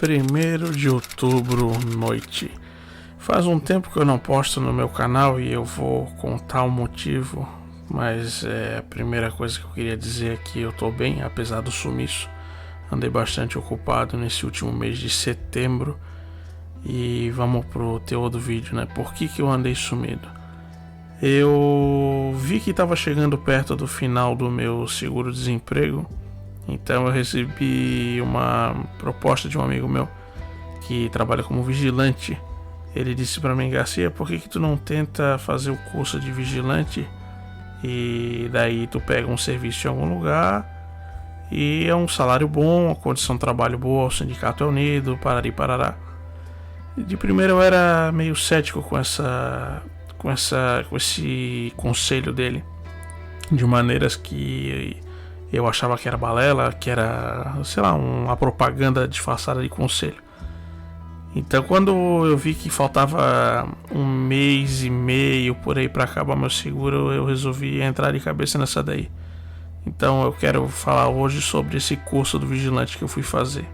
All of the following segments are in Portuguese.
1º de outubro, noite. Faz um tempo que eu não posto no meu canal e eu vou contar o motivo, mas a primeira coisa que eu queria dizer é que eu tô bem, apesar do sumiço. Andei bastante ocupado nesse último mês de setembro. E vamos pro teor do vídeo, né? Por que eu andei sumido? Eu vi que estava chegando perto do final do meu seguro-desemprego. Então eu recebi uma proposta de um amigo meu que trabalha como vigilante. Ele disse para mim: Garcia, por que tu não tenta fazer o curso de vigilante? E daí tu pega um serviço em algum lugar e é um salário bom, a condição de trabalho boa, o sindicato é unido, parari parará. De primeiro eu era meio cético com esse conselho dele, de maneiras que eu achava que era balela, que era, sei lá, uma propaganda disfarçada de conselho. Então quando eu vi que faltava 1 mês e meio por aí para acabar meu seguro, eu resolvi entrar de cabeça nessa daí. Então eu quero falar hoje sobre esse curso do vigilante que eu fui fazer.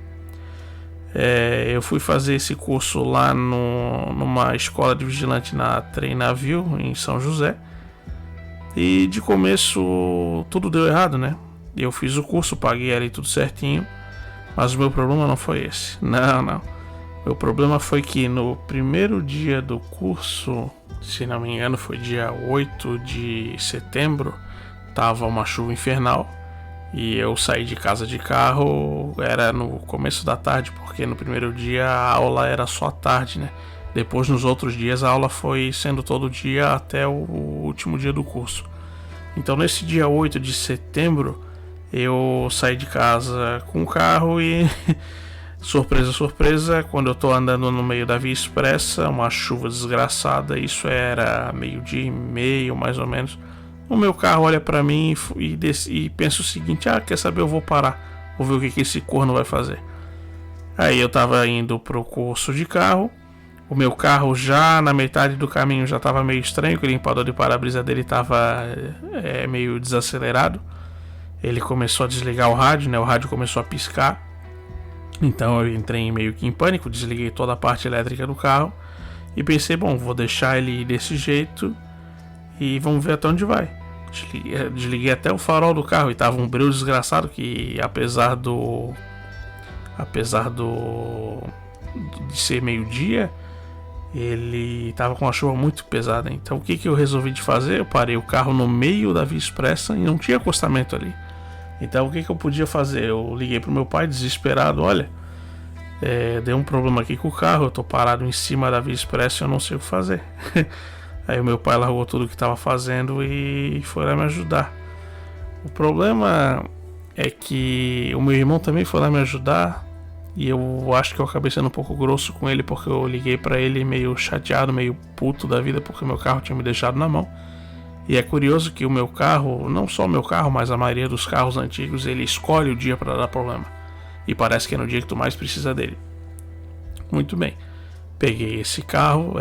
Eu fui fazer esse curso lá numa escola de vigilante na Treinavil, em São José. E de começo tudo deu errado, né? Eu fiz o curso, paguei ali tudo certinho. Mas o meu problema não foi esse. Não. Meu problema foi que no primeiro dia do curso, se não me engano foi dia 8 de setembro, tava uma chuva infernal. E eu saí de casa de carro, era no começo da tarde, porque no primeiro dia a aula era só à tarde, né? Depois, nos outros dias, a aula foi sendo todo dia até o último dia do curso. Então, nesse dia 8 de setembro, eu saí de casa com o carro e... surpresa, surpresa, quando eu tô andando no meio da Via Expressa, uma chuva desgraçada, isso era 12:30, mais ou menos. O meu carro olha pra mim e pensa o seguinte: quer saber, eu vou parar, vou ver o que esse corno vai fazer. Aí eu tava indo pro curso de carro, o meu carro já na metade do caminho já tava meio estranho, que o limpador de para-brisa dele tava meio desacelerado. Ele começou a desligar o rádio, né? O rádio começou a piscar. Então eu entrei meio que em pânico, desliguei toda a parte elétrica do carro e pensei, bom, vou deixar ele desse jeito e vamos ver até onde vai. Desliguei até o farol do carro e tava um brilho desgraçado que, apesar de ser meio-dia, ele tava com uma chuva muito pesada. Então o que eu resolvi de fazer? Eu parei o carro no meio da Via Expressa e não tinha acostamento ali. Então o que eu podia fazer? Eu liguei pro meu pai desesperado: olha, deu um problema aqui com o carro, eu tô parado em cima da Via Expressa e eu não sei o que fazer. Aí o meu pai largou tudo o que estava fazendo e foi lá me ajudar. O problema é que o meu irmão também foi lá me ajudar e eu acho que eu acabei sendo um pouco grosso com ele, porque eu liguei para ele meio chateado, meio puto da vida, porque o meu carro tinha me deixado na mão. E é curioso que o meu carro, não só o meu carro, mas a maioria dos carros antigos, ele escolhe o dia para dar problema. E parece que é no dia que tu mais precisa dele. Muito bem. Peguei esse carro,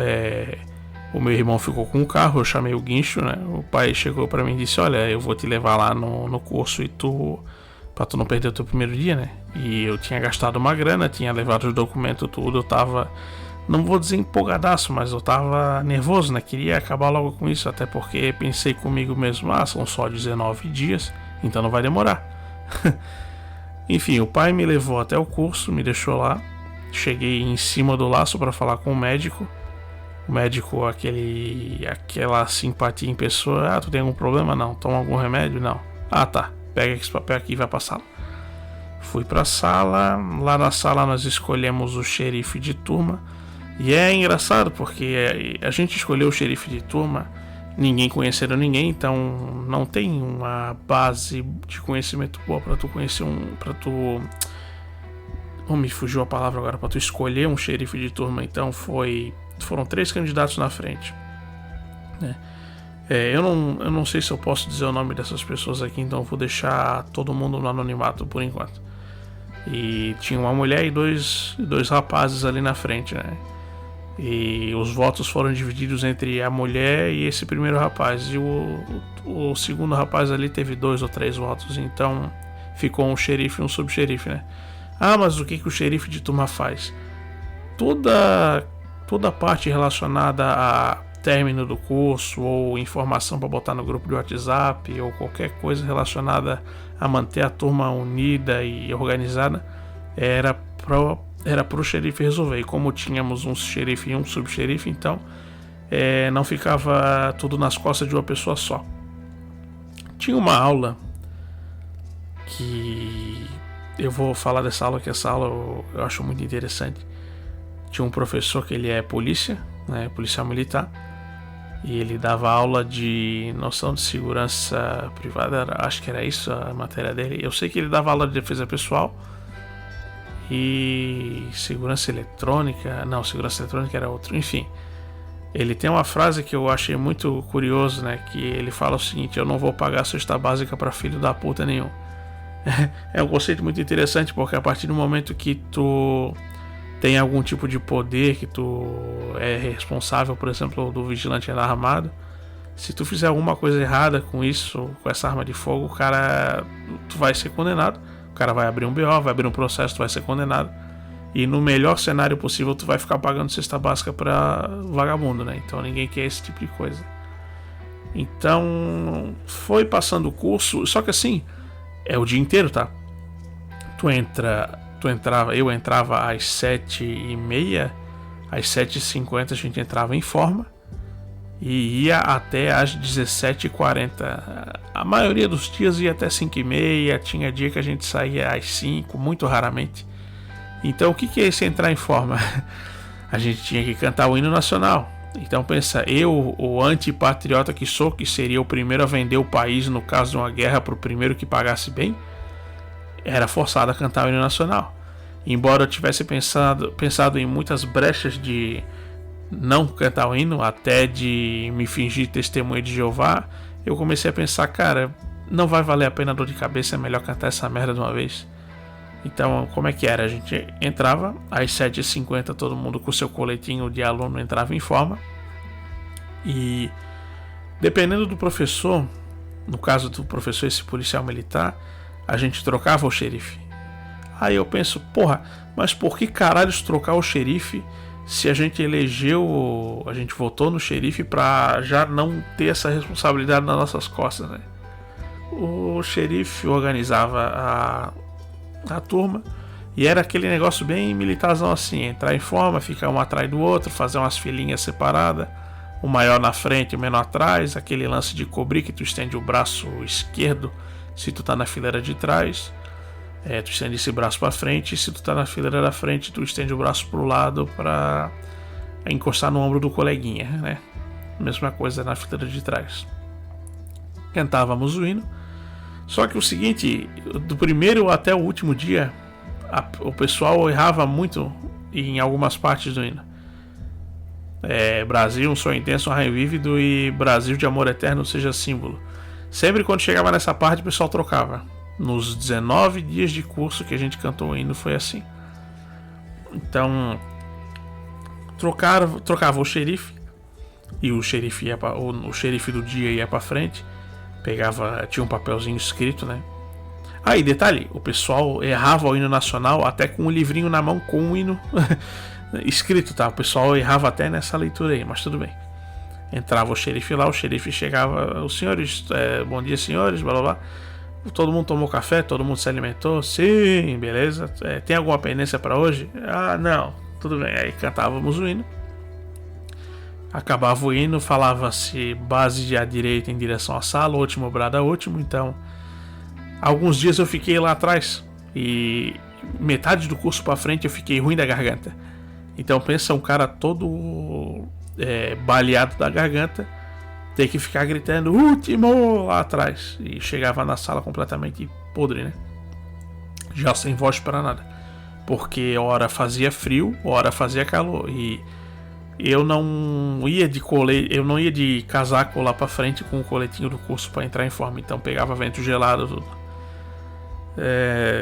o meu irmão ficou com o carro, eu chamei o guincho, né? O pai chegou para mim e disse: olha, eu vou te levar lá no curso pra tu não perder o teu primeiro dia, né? E eu tinha gastado uma grana, tinha levado os documentos, tudo, eu tava... não vou dizer empolgadaço, mas eu tava nervoso, né? Queria acabar logo com isso, até porque pensei comigo mesmo: são só 19 dias, então não vai demorar. Enfim, o pai me levou até o curso, me deixou lá. Cheguei em cima do laço para falar com o médico. O médico, aquela simpatia em pessoa: tu tem algum problema? Não. Toma algum remédio? Não. Tá, pega esse papel aqui e vai pra sala. Fui pra sala, lá na sala nós escolhemos o xerife de turma. E é engraçado porque a gente escolheu o xerife de turma, ninguém conhecendo ninguém, então não tem uma base de conhecimento boa pra tu conhecer me fugiu a palavra agora, pra tu escolher um xerife de turma. Então foram 3 candidatos na frente, né? Eu não sei se eu posso dizer o nome dessas pessoas aqui, então eu vou deixar todo mundo no anonimato por enquanto. E tinha uma mulher e dois rapazes ali na frente, né? E os votos foram divididos entre a mulher e esse primeiro rapaz. E o segundo rapaz ali teve 2 ou 3 votos. Então ficou um xerife e um subxerife, né? Ah, mas o que o xerife de turma faz? Toda parte relacionada a término do curso ou informação para botar no grupo de WhatsApp ou qualquer coisa relacionada a manter a turma unida e organizada era pro xerife resolver. E como tínhamos um xerife e um subxerife, então não ficava tudo nas costas de uma pessoa só. Tinha uma aula que eu vou falar dessa aula, que essa aula eu acho muito interessante. Tinha um professor que ele é polícia, né, policial militar, e ele dava aula de noção de segurança privada, acho que era isso a matéria dele. Eu sei que ele dava aula de defesa pessoal e segurança eletrônica. Não, segurança eletrônica era outro. Enfim, ele tem uma frase que eu achei muito curioso, né? Que ele fala o seguinte: eu não vou pagar cesta básica para filho da puta nenhum. É um conceito muito interessante, porque a partir do momento que tu tem algum tipo de poder, que tu é responsável, por exemplo, do vigilante armado, se tu fizer alguma coisa errada com isso, com essa arma de fogo, o cara, tu vai ser condenado. O cara vai abrir um BO, vai abrir um processo, tu vai ser condenado. E no melhor cenário possível, tu vai ficar pagando cesta básica pra vagabundo, né? Então ninguém quer esse tipo de coisa. Então foi passando o curso, só que assim, é o dia inteiro, tá? Eu entrava às 7h30, às 7h50 a gente entrava em forma e ia até às 17h40. A maioria dos dias ia até 5h30, tinha dia que a gente saía às 5, muito raramente. Então o que é esse entrar em forma? A gente tinha que cantar o hino nacional. Então pensa, eu, o antipatriota que sou, que seria o primeiro a vender o país no caso de uma guerra para o primeiro que pagasse bem, era forçado a cantar o hino nacional. Embora eu tivesse pensado em muitas brechas de não cantar o hino, até de me fingir testemunha de Jeová, eu comecei a pensar, cara, não vai valer a pena a dor de cabeça, é melhor cantar essa merda de uma vez. Então, como é que era? A gente entrava às 7h50, todo mundo com seu coletinho de aluno entrava em forma. E dependendo do professor, no caso do professor, esse policial militar, a gente trocava o xerife. Aí eu penso, porra, mas por que caralhos trocar o xerife se a gente a gente votou no xerife pra já não ter essa responsabilidade nas nossas costas, né? O xerife organizava a turma e era aquele negócio bem militarzão assim, entrar em forma, ficar um atrás do outro, fazer umas filinhas separadas, o maior na frente, o menor atrás, aquele lance de cobrir que tu estende o braço esquerdo se tu tá na fileira de trás, tu estende esse braço para frente, e se tu tá na fileira da frente, tu estende o braço pro lado para encostar no ombro do coleguinha, né? Mesma coisa na fileira de trás. Cantávamos o hino. Só que o seguinte, do primeiro até o último dia, o pessoal errava muito em algumas partes do hino. Brasil, um sonho intenso, um raio vívido, e Brasil de amor eterno seja símbolo. Sempre quando chegava nessa parte, o pessoal trocava. Nos 19 dias de curso que a gente cantou o hino foi assim. Então, trocava o xerife, e o xerife o xerife do dia ia pra frente. Tinha um papelzinho escrito, né? Aí, detalhe, o pessoal errava o hino nacional até com um livrinho na mão com o hino escrito, tá? O pessoal errava até nessa leitura aí, mas tudo bem. Entrava o xerife lá, o xerife chegava, os senhores, bom dia senhores, blá blá blá. Todo mundo tomou café, todo mundo se alimentou, sim, beleza. Tem alguma pendência para hoje? Ah, não, tudo bem. Aí cantávamos o hino. Acabava o hino, falava-se base à direita em direção à sala, último brada último. Então, alguns dias eu fiquei lá atrás e metade do curso para frente eu fiquei ruim da garganta. Então pensa um cara todo baleado da garganta ter que ficar gritando último lá atrás, e chegava na sala completamente podre, né? Já sem voz para nada, porque hora fazia frio, hora fazia calor, e eu não ia de casaco lá pra frente com o coletinho do curso pra entrar em forma, então pegava vento gelado, tudo.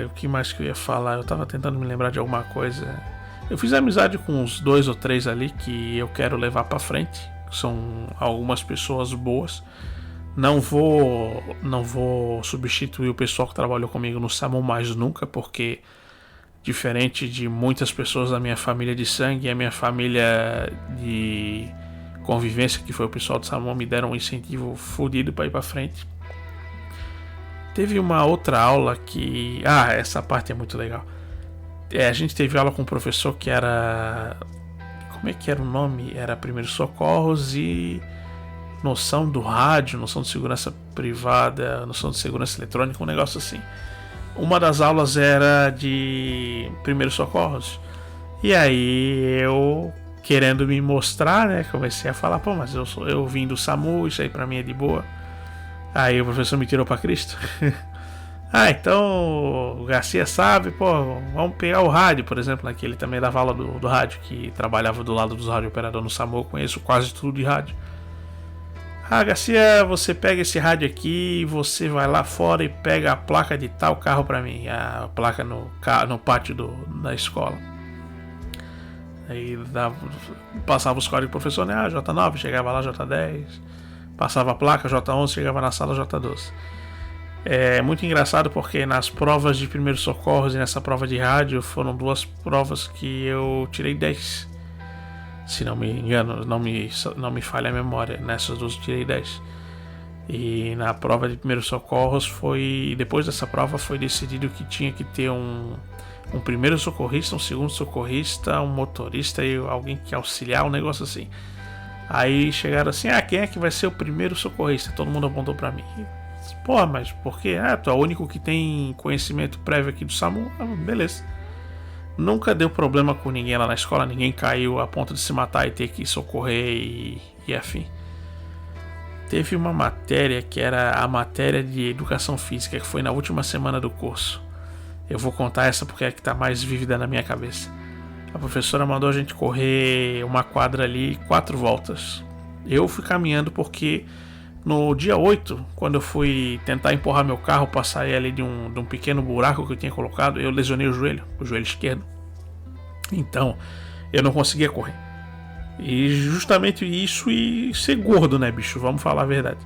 O que mais que eu ia falar? Eu tava tentando me lembrar de alguma coisa. Eu fiz amizade com uns 2 ou 3 ali que eu quero levar pra frente. São algumas pessoas boas. Não vou substituir o pessoal que trabalhou comigo no SAMU mais nunca, porque Diferente de muitas pessoas da minha família de sangue e a minha família de convivência, que foi o pessoal do SAMU, me deram um incentivo fodido para ir para frente. Teve uma outra aula que... essa parte é muito legal. A gente teve aula com um professor que era... Como é que era o nome? Era Primeiros Socorros e noção do rádio, noção de segurança privada, noção de segurança eletrônica, um negócio assim. Uma das aulas era de Primeiros Socorros. E aí eu, querendo me mostrar, né, comecei a falar, mas eu vim do SAMU, isso aí pra mim é de boa. Aí o professor me tirou pra Cristo. Então o Garcia sabe, vamos pegar o rádio, por exemplo, né, que ele também dava aula do rádio, que trabalhava do lado dos radiooperadores no SAMU, eu conheço quase tudo de rádio. Garcia, você pega esse rádio aqui, você vai lá fora e pega a placa de tal carro pra mim, a placa no pátio da escola. Aí passava os códigos do professor, né? J9, chegava lá J10, passava a placa J11, chegava na sala J12. É muito engraçado porque nas provas de primeiros socorros e nessa prova de rádio foram 2 provas que eu tirei 10. Se não me engano, não me falha a memória, nessas 2 eu tirei 10. E na prova de primeiros socorros depois dessa prova foi decidido que tinha que ter um primeiro socorrista, um segundo socorrista, um motorista e alguém que auxiliar, um negócio assim. Aí chegaram assim, quem é que vai ser o primeiro socorrista? Todo mundo apontou pra mim. Mas por quê? Tu é o único que tem conhecimento prévio aqui do SAMU? Beleza. Nunca deu problema com ninguém lá na escola, ninguém caiu a ponto de se matar e ter que socorrer e afim. Teve uma matéria que era a matéria de educação física, que foi na última semana do curso. Eu vou contar essa porque é a que está mais vívida na minha cabeça. A professora mandou a gente correr uma quadra ali 4 voltas. Eu fui caminhando porque no dia 8, quando eu fui tentar empurrar meu carro para sair ali de um pequeno buraco que eu tinha colocado, eu lesionei o joelho esquerdo. Então, eu não conseguia correr. E justamente isso e ser gordo, né, bicho? Vamos falar a verdade.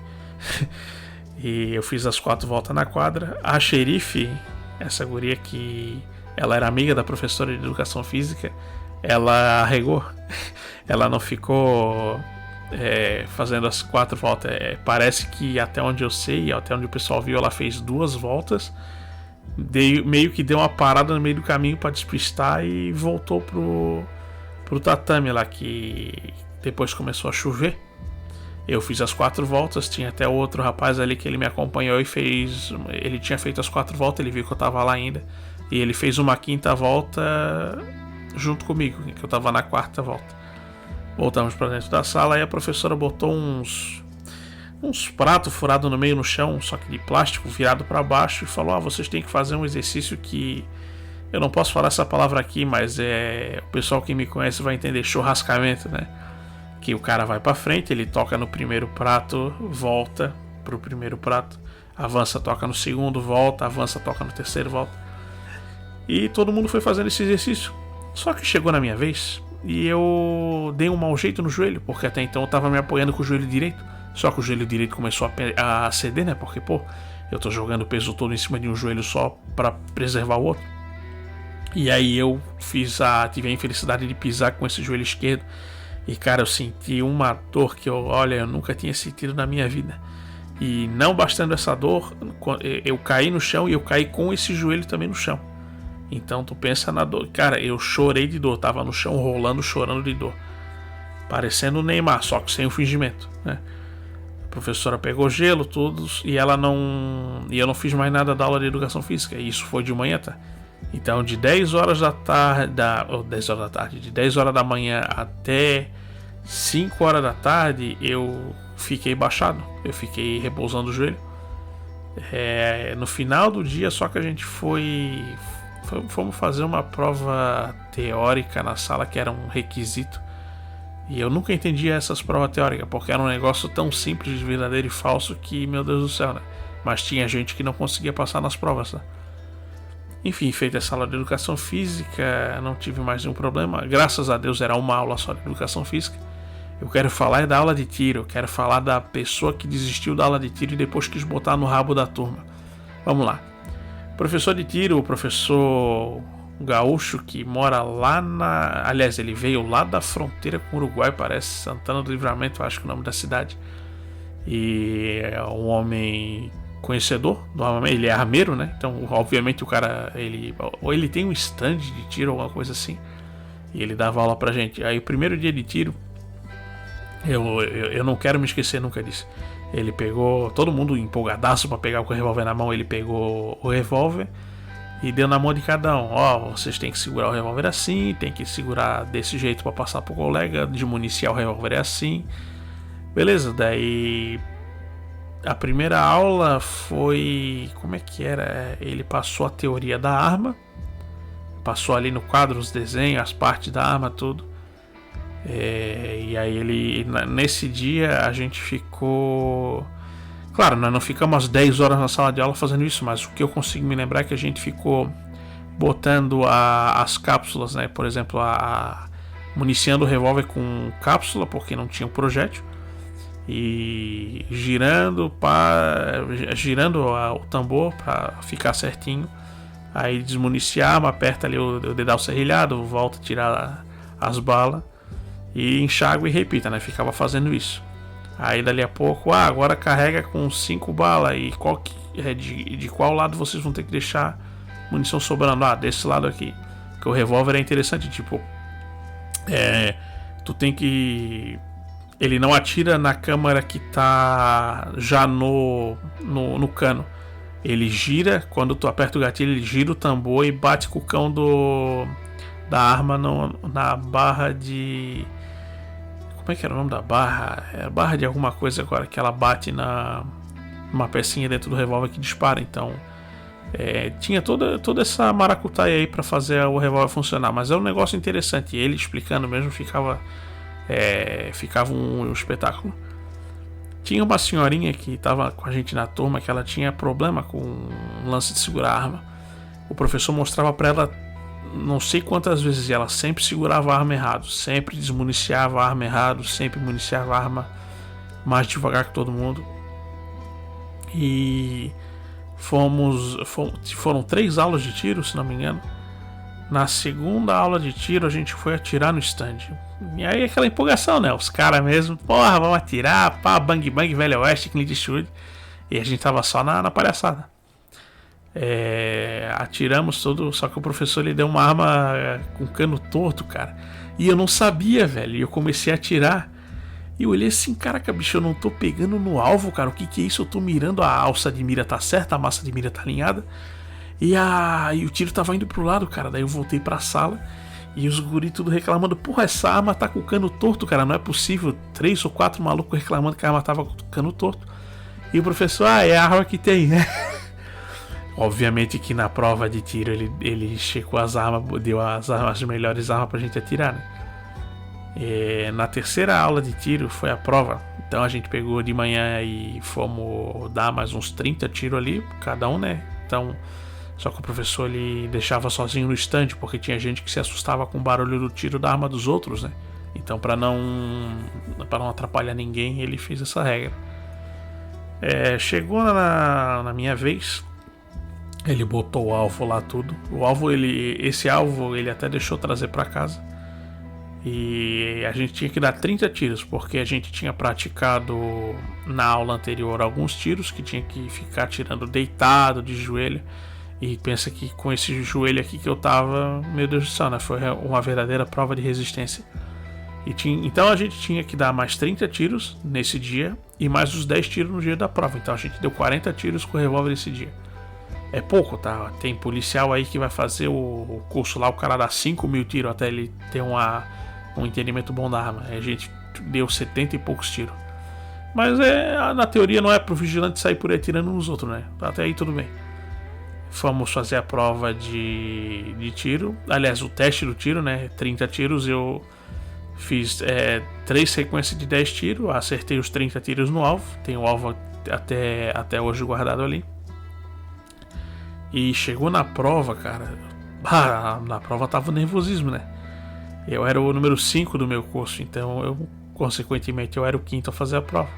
E eu fiz as 4 voltas na quadra. A xerife, essa guria que ela era amiga da professora de educação física, ela arregou. Ela não ficou fazendo as 4 voltas. Parece que até onde eu sei, até onde o pessoal viu, ela fez 2 voltas. Meio que deu uma parada no meio do caminho para despistar e voltou pro tatame lá, que depois começou a chover. Eu fiz as 4 voltas, tinha até outro rapaz ali que ele me acompanhou e ele tinha feito as 4 voltas, ele viu que eu tava lá ainda e ele fez uma 5ª volta junto comigo, que eu tava na 4ª volta. Voltamos para dentro da sala e a professora botou uns pratos furados no meio no chão, só que de plástico, virado para baixo, e falou: vocês têm que fazer um exercício que eu não posso falar essa palavra aqui, mas o pessoal que me conhece vai entender, churrascamento, né? Que o cara vai para frente, ele toca no primeiro prato, volta pro primeiro prato, avança, toca no segundo, volta, avança, toca no terceiro, volta. E todo mundo foi fazendo esse exercício. Só que chegou na minha vez e eu dei um mau jeito no joelho, porque até então eu tava me apoiando com o joelho direito. Só que o joelho direito começou a ceder, né? Porque, eu tô jogando o peso todo em cima de um joelho só para preservar o outro. E aí eu tive a infelicidade de pisar com esse joelho esquerdo. E, cara, eu senti uma dor que eu nunca tinha sentido na minha vida. E não bastando essa dor, eu caí no chão e eu caí com esse joelho também no chão. Então tu pensa na dor. Cara, eu chorei de dor, tava no chão rolando, chorando de dor. Parecendo o Neymar, só que sem o fingimento, né? A professora pegou gelo, tudo, e eu não fiz mais nada da aula de educação física. E isso foi de manhã, tá? Então de 10 horas da tarde, de 10 horas da manhã até 5 horas da tarde, eu fiquei baixado. Eu fiquei repousando o joelho. No final do dia, só que a gente fomos fazer uma prova teórica na sala, que era um requisito. E eu nunca entendi essas provas teóricas, porque era um negócio tão simples, verdadeiro e falso, que, meu Deus do céu, né? Mas tinha gente que não conseguia passar nas provas, né? Enfim, feita essa aula de educação física, não tive mais nenhum problema. Graças a Deus era uma aula só de educação física. Eu quero falar da aula de tiro, eu quero falar da pessoa que desistiu da aula de tiro e depois quis botar no rabo da turma. Vamos lá. Professor de tiro, o professor um gaúcho que mora lá na... Aliás, ele veio lá da fronteira com o Uruguai, parece, Santana do Livramento, acho que é o nome da cidade. E é um homem conhecedor do armamento, ele é armeiro, né? Então, obviamente, o cara, ou ele tem um stand de tiro, alguma coisa assim, e ele dava aula pra gente. Aí, o primeiro dia de tiro, eu não quero me esquecer nunca disso. Ele pegou, todo mundo empolgadaço pra pegar com o revólver na mão, ele pegou o revólver e deu na mão de cada um. Vocês têm que segurar o revólver assim, tem que segurar desse jeito pra passar pro colega, desmuniciar o revólver é assim. Beleza, daí a primeira aula foi... Como é que era? Ele passou a teoria da arma, passou ali no quadro os desenhos, as partes da arma, tudo. E aí nesse dia a gente ficou... Claro, nós não ficamos às 10 horas na sala de aula fazendo isso, mas o que eu consigo me lembrar é que a gente ficou botando as cápsulas, né? Por exemplo, municiando o revólver com cápsula, porque não tinha o projétil, e girando o tambor para ficar certinho. Aí desmuniciar, aperta ali o dedal serrilhado, volta a tirar as balas e enxágua e repita, né? Ficava fazendo isso. Aí dali a pouco, agora carrega com 5 balas e de qual lado vocês vão ter que deixar munição sobrando? Desse lado aqui. Porque o revólver é interessante, tipo, tu tem que... Ele não atira na câmara que tá já no cano. Ele gira, quando tu aperta o gatilho, ele gira o tambor e bate com o cão da arma na barra de... Como é que era o nome da barra? É barra de alguma coisa agora, que ela bate numa pecinha dentro do revólver que dispara. Então, tinha toda essa maracutaia aí pra fazer o revólver funcionar. Mas é um negócio interessante. Ele explicando mesmo ficava um espetáculo. Tinha uma senhorinha que estava com a gente na turma que ela tinha problema com o lance de segurar a arma. O professor mostrava para ela não sei quantas vezes e ela sempre segurava a arma errado, sempre desmuniciava a arma errado, sempre municiava a arma mais devagar que todo mundo. E foram 3 aulas de tiro, se não me engano. Na segunda aula de tiro a gente foi atirar no stand. E aí aquela empolgação, né? Os caras mesmo, porra, vamos atirar, pá, bang bang, Velho Oeste, Clint Eastwood. E a gente tava só na palhaçada. Atiramos tudo, só que o professor ele deu uma arma com cano torto, cara. E eu não sabia, velho. E eu comecei a atirar. E eu olhei assim, caraca, bicho, eu não tô pegando no alvo, cara. O que é isso? Eu tô mirando, a alça de mira tá certa, a massa de mira tá alinhada. E o tiro tava indo pro lado, cara. Daí eu voltei pra sala e os guri tudo reclamando. Porra, essa arma tá com o cano torto, cara. Não é possível. 3 ou 4 malucos reclamando que a arma tava com o cano torto. E o professor, é a arma que tem, né? Obviamente que na prova de tiro ele checou as armas, deu as melhores armas pra gente atirar, né? Na terceira aula de tiro foi a prova. Então a gente pegou de manhã e fomos dar mais uns 30 tiros ali, cada um, né? Então, só que o professor ele deixava sozinho no stand, porque tinha gente que se assustava com o barulho do tiro da arma dos outros, né? Então, para não atrapalhar ninguém, ele fez essa regra. Chegou na minha vez, ele botou o alvo lá tudo. Esse alvo ele até deixou trazer para casa. E a gente tinha que dar 30 tiros, porque a gente tinha praticado na aula anterior alguns tiros que tinha que ficar tirando deitado, de joelho. E pensa que com esse joelho aqui que eu tava, meu Deus do céu, né? Foi uma verdadeira prova de resistência. Então a gente tinha que dar mais 30 tiros nesse dia e mais os 10 tiros no dia da prova. Então a gente deu 40 tiros com o revólver esse dia. É pouco, tá? Tem policial aí que vai fazer o curso lá, o cara dá 5.000 tiros até ele ter um entendimento bom da arma. A gente deu 70 e poucos tiros. Mas na teoria não é pro vigilante sair por aí atirando nos outros, né? Até aí tudo bem. Fomos fazer a prova de tiro. Aliás, o teste do tiro, né? 30 tiros. Eu fiz 3 sequências de 10 tiros. Acertei os 30 tiros no alvo. Tenho o alvo até hoje guardado ali. E chegou na prova, cara. Na prova tava o nervosismo, né? Eu era o número 5 do meu curso. Então, consequentemente, eu era o 5º a fazer a prova.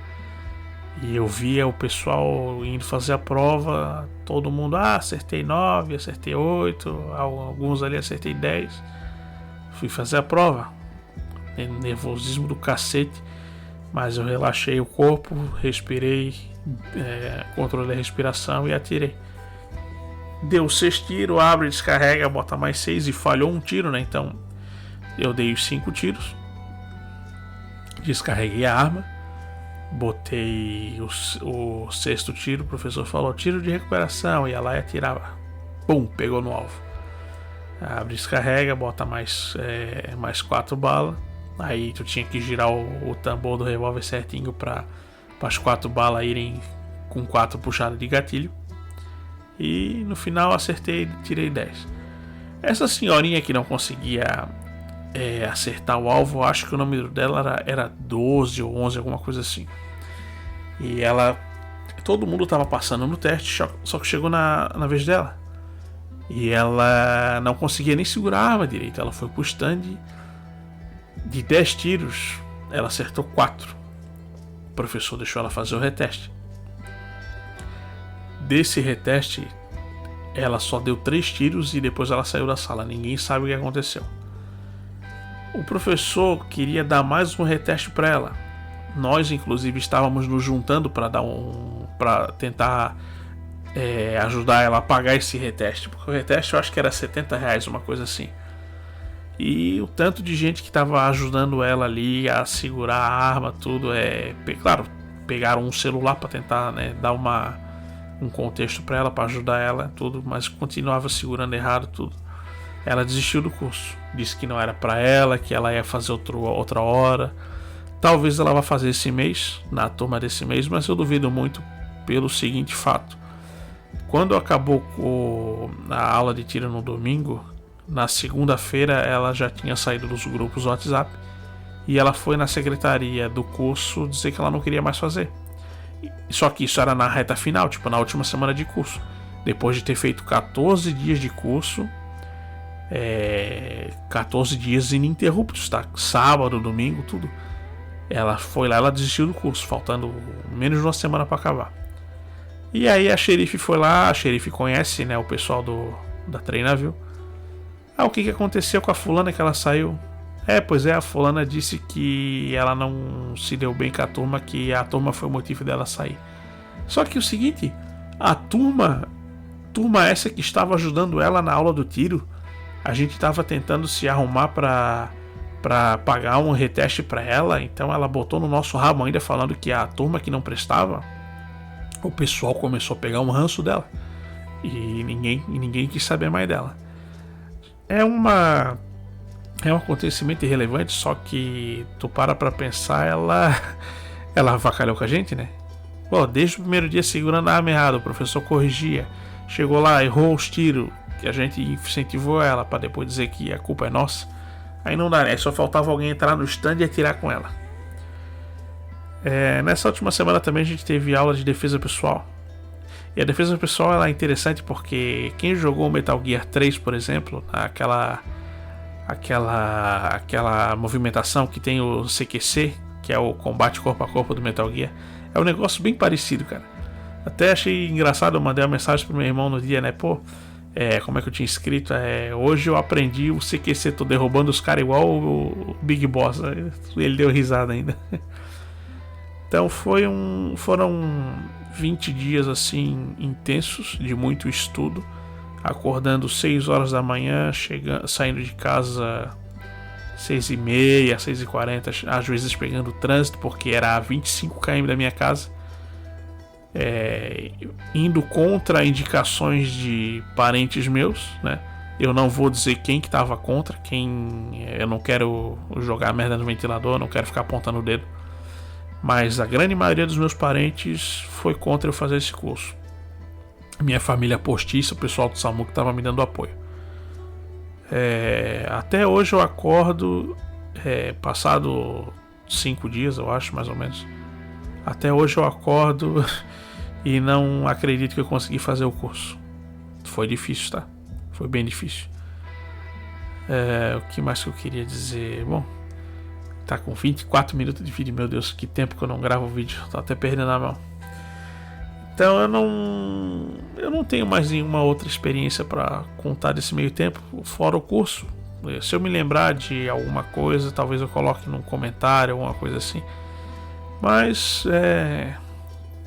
E eu via o pessoal indo fazer a prova, todo mundo, acertei 9, acertei 8, alguns ali acertei 10. Fui fazer a prova, nervosismo do cacete, mas eu relaxei o corpo, respirei, controlei a respiração e atirei. Deu 6 tiros, abre, descarrega, bota mais 6 e falhou um tiro, né? Então eu dei os 5 tiros, descarreguei a arma, botei o 6º tiro, o professor falou tiro de recuperação, ia lá e atirava, pum, pegou no alvo. Abre, descarrega, bota mais 4 balas. Aí tu tinha que girar o tambor do revólver certinho para as 4 balas irem com 4 puxadas de gatilho. E no final acertei, tirei 10. Essa senhorinha que não conseguia acertar o alvo, eu acho que o nome dela era 12 ou 11, alguma coisa assim. E ela, todo mundo estava passando no teste, só que chegou na vez dela. E ela não conseguia nem segurar a arma direito. Ela foi pro stand, de 10 tiros, ela acertou 4. O professor deixou ela fazer o reteste. Desse reteste, ela só deu 3 tiros e depois ela saiu da sala. Ninguém sabe o que aconteceu. O professor queria dar mais um reteste para ela. Nós, inclusive, estávamos nos juntando para tentar ajudar ela a pagar esse reteste, porque o reteste eu acho que era R$70, uma coisa assim. E o tanto de gente que estava ajudando ela ali a segurar a arma, tudo, claro, pegaram um celular para tentar, né, dar um contexto para ela, para ajudar ela, tudo, mas continuava segurando errado tudo. Ela desistiu do curso, disse que não era para ela, que ela ia fazer outra hora. Talvez ela vá fazer esse mês, na turma desse mês, mas eu duvido muito pelo seguinte fato. Quando acabou a aula de tiro no domingo, na segunda-feira ela já tinha saído dos grupos do WhatsApp e ela foi na secretaria do curso dizer que ela não queria mais fazer. Só que isso era na reta final, tipo na última semana de curso. Depois de ter feito 14 dias de curso, 14 dias ininterruptos, tá? Sábado, domingo, tudo. Ela foi lá, ela desistiu do curso, faltando menos de uma semana para acabar. E aí a xerife foi lá, a xerife conhece, né, o pessoal da Treinaville. O que aconteceu com a fulana que ela saiu? Pois a fulana disse que ela não se deu bem com a turma, que a turma foi o motivo dela sair. Só que o seguinte, a turma essa que estava ajudando ela na aula do tiro, a gente estava tentando se arrumar para pagar um reteste para ela, então ela botou no nosso rabo ainda falando que a turma que não prestava. O pessoal começou a pegar um ranço dela e ninguém quis saber mais dela. É um acontecimento irrelevante, só que tu para pensar, ela avacalhou com a gente, né? Desde o primeiro dia segurando a arma errada, o professor corrigia, chegou lá, errou os tiros, que a gente incentivou ela para depois dizer que a culpa é nossa. Aí não dá, né? Só faltava alguém entrar no stand e atirar com ela. Nessa última semana também a gente teve aula de defesa pessoal. E a defesa pessoal ela é interessante porque quem jogou o Metal Gear 3, por exemplo, aquela movimentação que tem o CQC, que é o combate corpo a corpo do Metal Gear, é um negócio bem parecido, cara. Até achei engraçado, eu mandei uma mensagem pro meu irmão no dia, né? Como é que eu tinha escrito? Hoje eu aprendi o CQC, tô derrubando os caras igual o Big Boss. Ele deu risada ainda. Então foram 20 dias assim intensos, de muito estudo, acordando 6 horas da manhã, saindo de casa 6h30, 6h40, às vezes pegando trânsito, porque era a 25 km da minha casa, indo contra indicações de parentes meus, né? Eu não vou dizer quem que estava contra, eu não quero jogar merda no ventilador, não quero ficar apontando o dedo. Mas a grande maioria dos meus parentes foi contra eu fazer esse curso. Minha família postiça, o pessoal do SAMU que estava me dando apoio. Até hoje eu acordo, passado 5 dias, eu acho, mais ou menos. Até hoje eu acordo e não acredito que eu consegui fazer o curso. Foi difícil, tá? Foi bem difícil. O que mais que eu queria dizer? Bom, Tá com 24 minutos de vídeo, meu Deus, que tempo que eu não gravo vídeo, tô até perdendo a mão. Então eu não tenho mais nenhuma outra experiência para contar desse meio tempo, fora o curso. Se eu me lembrar de alguma coisa, talvez eu coloque num comentário, alguma coisa assim. Mas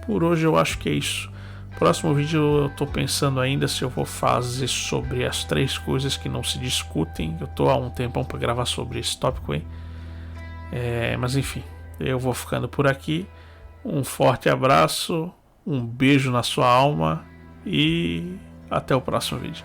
por hoje eu acho que é isso. Próximo vídeo eu tô pensando ainda se eu vou fazer sobre as 3 coisas que não se discutem. Eu tô há um tempão para gravar sobre esse tópico aí. Mas enfim, eu vou ficando por aqui. Um forte abraço, um beijo na sua alma e até o próximo vídeo.